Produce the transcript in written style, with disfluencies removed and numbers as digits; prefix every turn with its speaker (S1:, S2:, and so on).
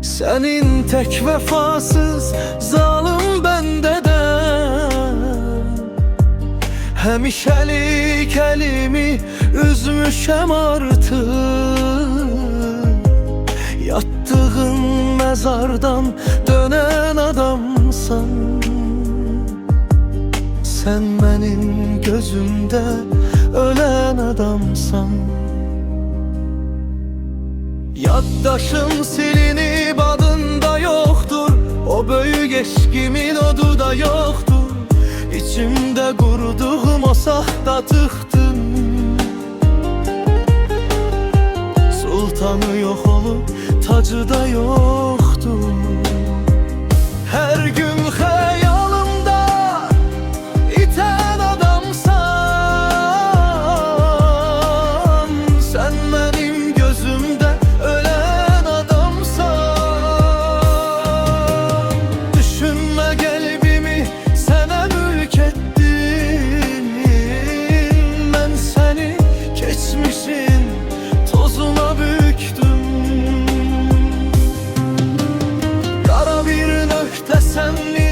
S1: Senin tek vefasız zalim bende de, hemişelik elimi üzmüşem artık. Yattığın mezardan dönen adamsan, sen benim gözümde ölen adamsan. Yaddaşın silinip adında yoktur, o böyük eşkimin odu da yoktur. İçimde kurduğum o sahtatıktın, sultanı yok olup tacı da yoktur. Her gün hayalımda iten adamsan, sen benim gözümde ölen adamsan. Düşünme kalbimi sana mülk ettim, ben seni geçmişin tozuna büktüm. Kara bir nökte senli